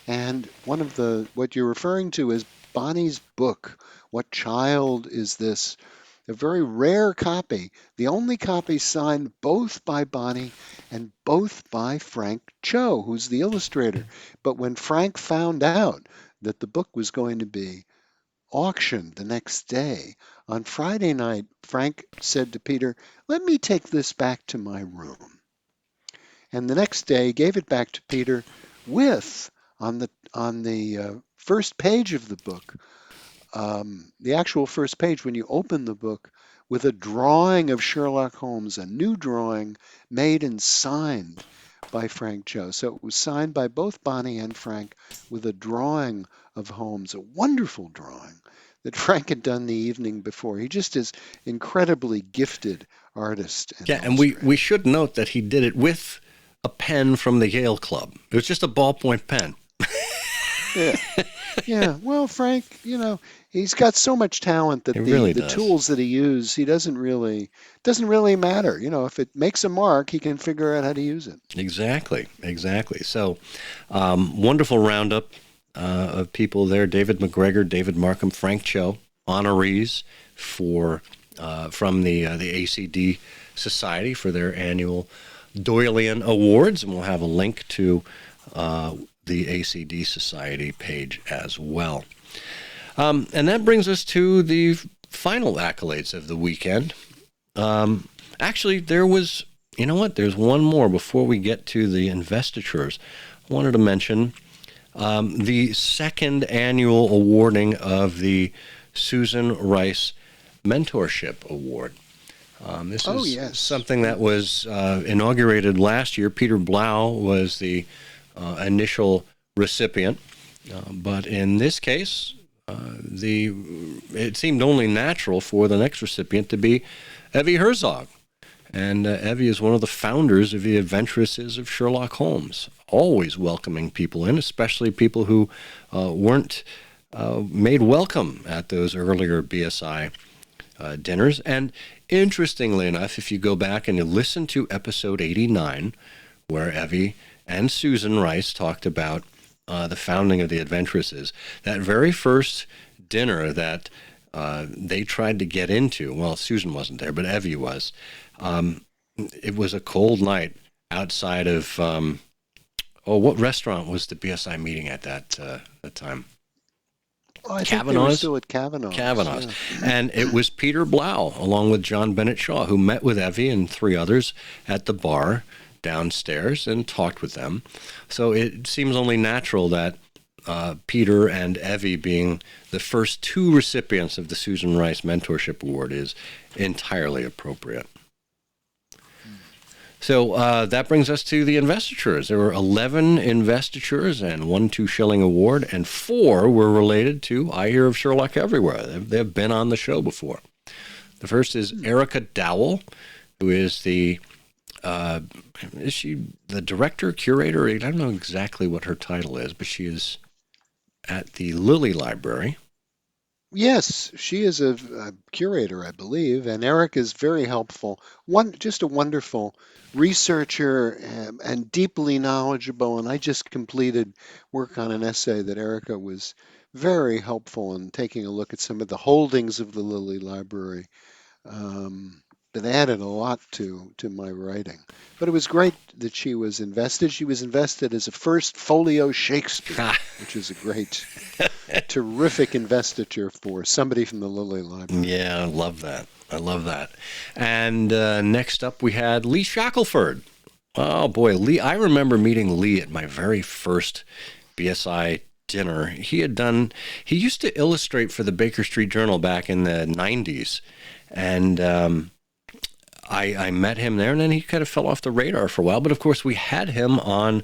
And what you're referring to is Bonnie's book, What Child Is This? A very rare copy, the only copy signed both by Bonnie and both by Frank Cho, who's the illustrator. But when Frank found out that the book was going to be auctioned the next day, on Friday night, Frank said to Peter, "Let me take this back to my room." And the next day gave it back to Peter with, on the first page of the book, the actual first page, when you open the book, with a drawing of Sherlock Holmes, a new drawing made and signed by Frank Cho. So it was signed by both Bonnie and Frank with a drawing of Holmes, a wonderful drawing that Frank had done the evening before. He just is incredibly gifted artist. And we should note that he did it with a pen from the Yale Club. It was just a ballpoint pen. Yeah. Well, Frank, he's got so much talent that the tools that he uses, he doesn't really matter. If it makes a mark, he can figure out how to use it. Exactly. So, wonderful roundup of people there: David McGregor, David Markham, Frank Cho, honorees from the ACD Society for their annual Doelian Awards, and we'll have a link to the ACD Society page as well. And that brings us to the final accolades of the weekend. Actually, there's one more before we get to the investitures. I wanted to mention the second annual awarding of the Susan Rice Mentorship Award. This is something that was inaugurated last year. Peter Blau was the initial recipient, but in this case, it seemed only natural for the next recipient to be Evie Herzog. And Evie is one of the founders of the Adventuresses of Sherlock Holmes, always welcoming people in, especially people who weren't made welcome at those earlier BSI dinners. And interestingly enough, if you go back and you listen to episode 89, where Evie and Susan Rice talked about the founding of the Adventuresses, that very first dinner that they tried to get into, well, Susan wasn't there, but Evie was. It was a cold night outside of, what restaurant was the BSI meeting at that time? Oh, I think they were still at Cavanaugh's. Cavanaugh's. Yeah. And it was Peter Blau, along with John Bennett Shaw, who met with Evie and 3 others at the bar downstairs and talked with them. So it seems only natural that Peter and Evie, being the first 2 recipients of the Susan Rice Mentorship Award, is entirely appropriate. So that brings us to the investitures. There were 11 investitures and 1 2-shilling award, and 4 were related to I Hear of Sherlock Everywhere. They've been on the show before. The first is Erica Dowell, who is is she the director, curator? I don't know exactly what her title is, but she is at the Lilly Library. Yes, she is a curator, I believe, and Eric is very helpful. Just a wonderful researcher and deeply knowledgeable. And I just completed work on an essay that Erica was very helpful in taking a look at some of the holdings of the Lilly Library. That added a lot to my writing. But it was great that she was invested. She was invested as a first folio Shakespeare, which is a great, terrific investiture for somebody from the Lilly Library. Yeah, I love that. And next up we had Lee Shackleford. Oh boy, Lee! I remember meeting Lee at my very first BSI dinner. He used to illustrate for the Baker Street Journal back in the 90s. And I met him there, and then he kind of fell off the radar for a while. But, of course, we had him on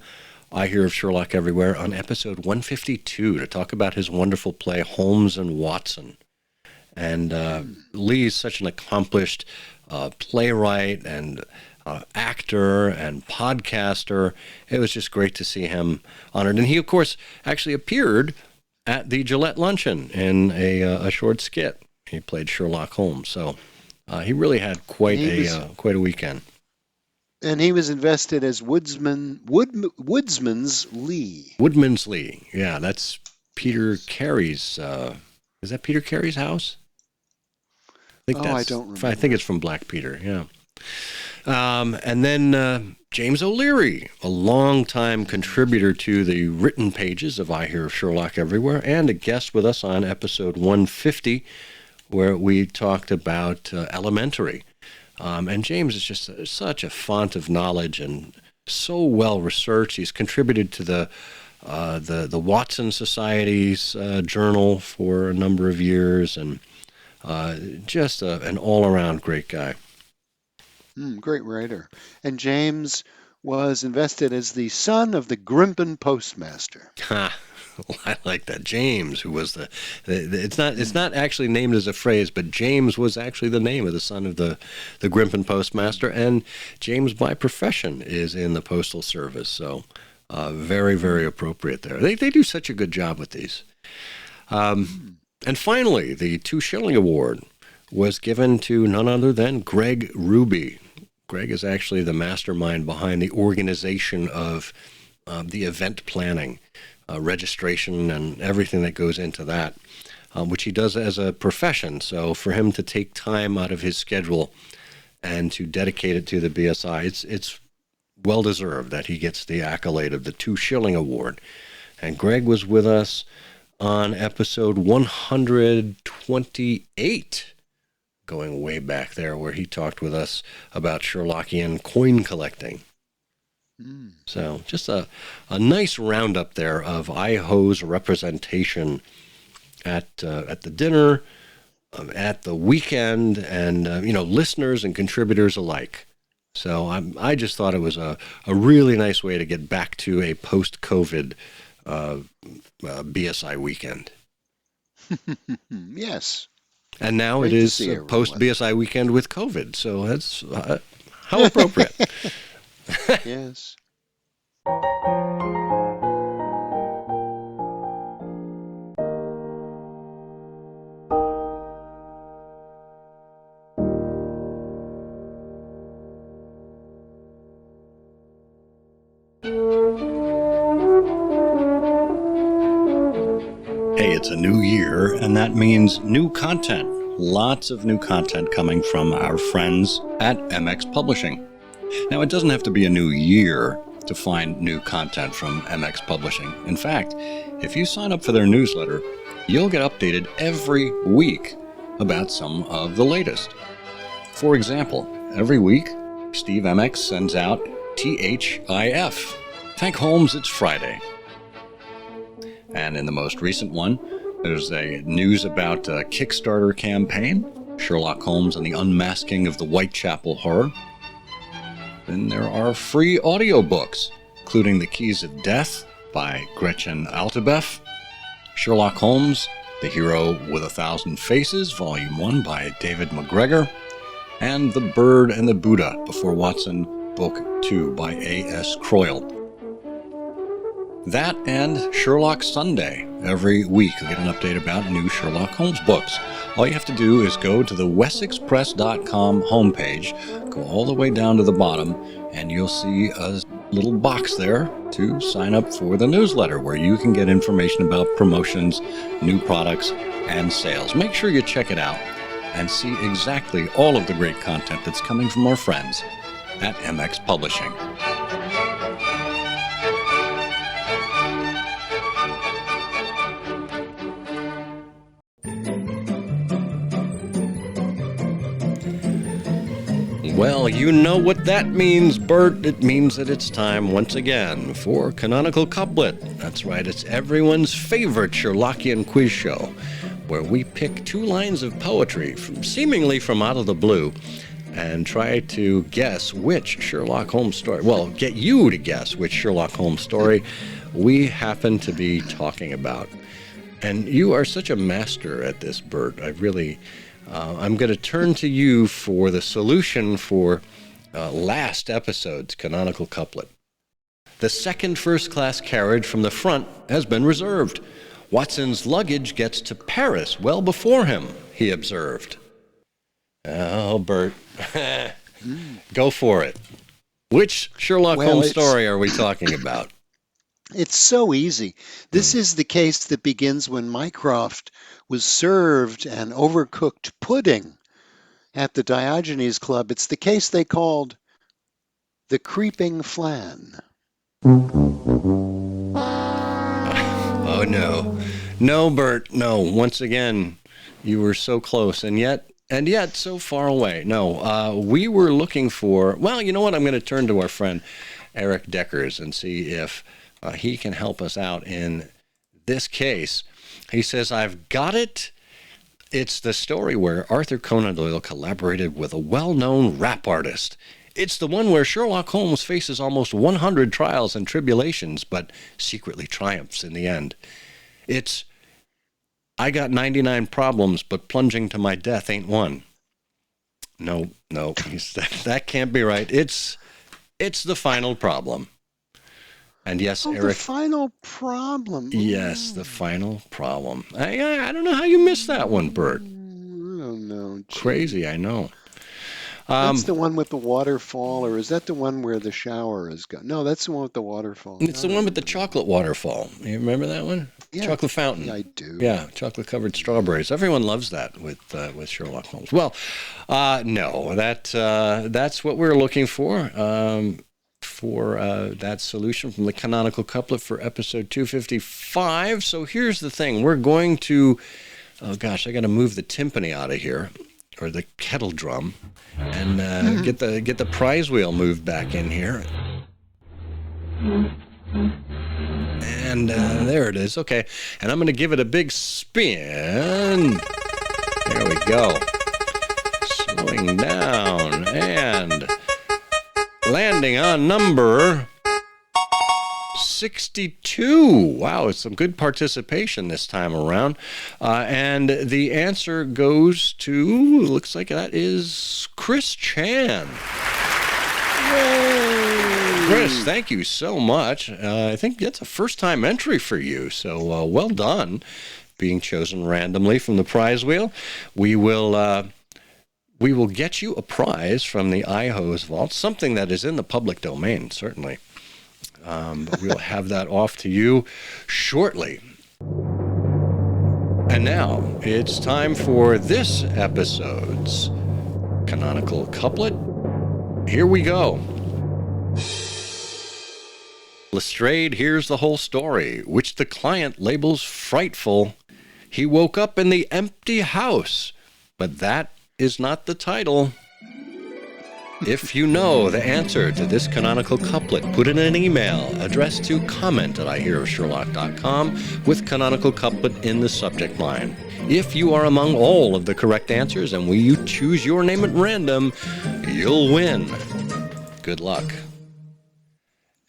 I Hear of Sherlock Everywhere on episode 152 to talk about his wonderful play Holmes and Watson. And Lee's such an accomplished playwright and actor and podcaster. It was just great to see him honored. And he, of course, actually appeared at the Gillette Luncheon in a short skit. He played Sherlock Holmes. So he really had quite a weekend. And he was invested as Woodman's Lee. Woodman's Lee. Yeah, that's Peter Carey's. Is that Peter Carey's house? I don't remember. I think it's from Black Peter, yeah. And then James O'Leary, a longtime contributor to the written pages of I Hear of Sherlock Everywhere, and a guest with us on episode 150, where we talked about Elementary. And James is just such a font of knowledge and so well researched. He's contributed to the Watson Society's journal for a number of years, and just an all-around great guy. Great writer. And James was invested as the son of the Grimpen postmaster. I like that. James, who was it's not actually named as a phrase, but James was actually the name of the son of the Grimpen postmaster, and James by profession is in the Postal Service, so very, very appropriate there. They do such a good job with these. And finally, the 2-shilling award was given to none other than Greg Ruby. Greg is actually the mastermind behind the organization of the event planning, registration, and everything that goes into that, which he does as a profession. So for him to take time out of his schedule and to dedicate it to the BSI, it's well-deserved that he gets the accolade of the 2-shilling award. And Greg was with us on episode 128, going way back there, where he talked with us about Sherlockian coin collecting. So just a nice roundup there of IHOSE representation at the dinner, at the weekend, and listeners and contributors alike. So I just thought it was a really nice way to get back to a post-COVID BSI weekend. Yes. And now Great it to is see everyone. post-BSI weekend with COVID. So that's How appropriate. Yes. Hey, it's a new year, and that means new content. Lots of new content coming from our friends at MX Publishing. Now, it doesn't have to be a new year to find new content from MX Publishing. In fact, if you sign up for their newsletter, you'll get updated every week about some of the latest. For example, every week, Steve MX sends out THIF. Thank Holmes, it's Friday. And in the most recent one, there's a news about a Kickstarter campaign, Sherlock Holmes and the Unmasking of the Whitechapel Horror. Then there are free audiobooks, including The Keys of Death by Gretchen Altebeff, Sherlock Holmes, The Hero with 1,000 Faces, Volume 1 by David McGregor, and The Bird and the Buddha Before Watson, Book 2 by A.S. Croyle. That and Sherlock Sunday. Every week you get an update about new Sherlock Holmes books. All you have to do is go to the wessexpress.com homepage, go all the way down to the bottom, and you'll see a little box there to sign up for the newsletter where you can get information about promotions, new products, and sales. Make sure you check it out and see exactly all of the great content that's coming from our friends at MX Publishing. Well, you know what that means, Bert. It means that it's time once again for Canonical Couplet. That's right, it's everyone's favorite Sherlockian quiz show, where we pick two lines of poetry seemingly from out of the blue and try to guess which Sherlock Holmes story, well, get you to guess which Sherlock Holmes story we happen to be talking about. And you are such a master at this, Bert. I'm going to turn to you for the solution for last episode's Canonical Couplet. The second first-class carriage from the front has been reserved. Watson's luggage gets to Paris well before him, he observed. Oh, Bert. Go for it. Which Sherlock Holmes story are we talking about? It's so easy. This is the case that begins when Mycroft was served an overcooked pudding at the Diogenes Club. It's the case they called the creeping flan. Oh, no. No, Bert, no. Once again, you were so close, and yet so far away. No, we were looking for, well, you know what? I'm going to turn to our friend Eric Deckers and see if he can help us out in this case. He says, I've got it. It's the story where Arthur Conan Doyle collaborated with a well-known rap artist. It's the one where Sherlock Holmes faces almost 100 trials and tribulations, but secretly triumphs in the end. It's, I got 99 problems, but plunging to my death ain't one. No, that can't be right. It's the final problem. And yes, Eric. The final problem. Yes, the final problem. I don't know how you missed that one, Bert. I don't know. Gee. Crazy, I know. That's the one with the waterfall, or is that the one where the shower is gone? No, that's the one with the waterfall. It's the one with the chocolate waterfall. You remember that one? Yeah. Chocolate fountain. Yeah, I do. Yeah, chocolate-covered strawberries. Everyone loves that with Sherlock Holmes. Well, no, that's what we're looking for. That solution from the Canonical Couplet for episode 255. So here's the thing. We're going to, I got to move the timpani out of here, or the kettle drum, and get the prize wheel moved back in here. And there it is. Okay. And I'm going to give it a big spin. There we go. Slowing down and landing on number 62. Wow, it's some good participation this time around. And the answer goes to, looks like that is Chris Chan. Chris, thank you so much. I think that's a first-time entry for you, so well done being chosen randomly from the prize wheel. We will get you a prize from the IHOSE vault, something that is in the public domain, certainly. But we'll have that off to you shortly. And now it's time for this episode's Canonical Couplet. Here we go. Lestrade hears the whole story, which the client labels frightful. He woke up in the empty house, but that is not the title. If you know the answer to this canonical couplet, put in an email addressed to comment@ihearofsherlock.com with canonical couplet in the subject line. If you are among all of the correct answers and you choose your name at random, you'll win. Good luck.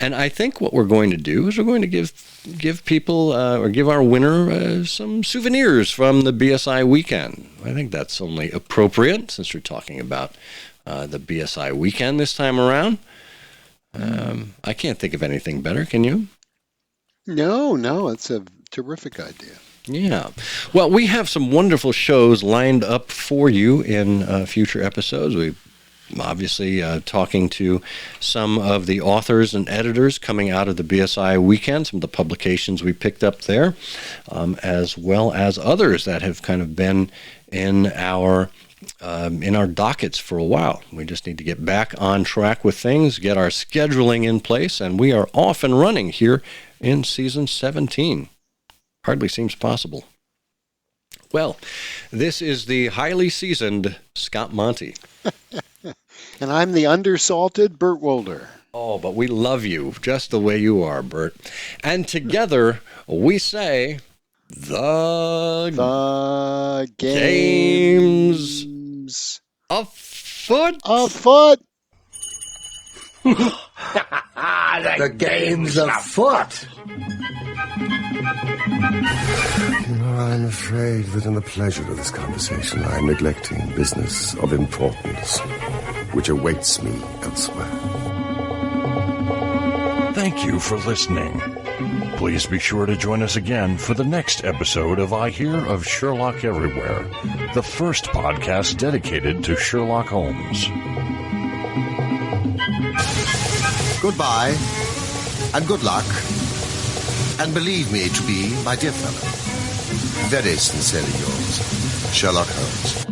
And I think what we're going to do is we're going to give people or give our winner some souvenirs from the BSI Weekend. I think that's only appropriate since we're talking about the BSI Weekend this time around. I can't think of anything better. Can you? No, it's a terrific idea. Yeah. Well, we have some wonderful shows lined up for you in future episodes. We've obviously talking to some of the authors and editors coming out of the BSI Weekend, some of the publications we picked up there, as well as others that have kind of been in our dockets for a while. We just need to get back on track with things, get our scheduling in place, and we are off and running here in season 17. Hardly seems possible. Well, this is the highly seasoned Scott Monty. And I'm the undersalted Bert Wolder. Oh, but we love you just the way you are, Bert. And together we say, the game's afoot. Afoot. The game's afoot. I'm afraid that in the pleasure of this conversation, I am neglecting business of importance, which awaits me elsewhere. Thank you for listening. Please be sure to join us again for the next episode of I Hear of Sherlock Everywhere, the first podcast dedicated to Sherlock Holmes. Goodbye, and good luck, and believe me to be, my dear fellow, very sincerely yours, Sherlock Holmes.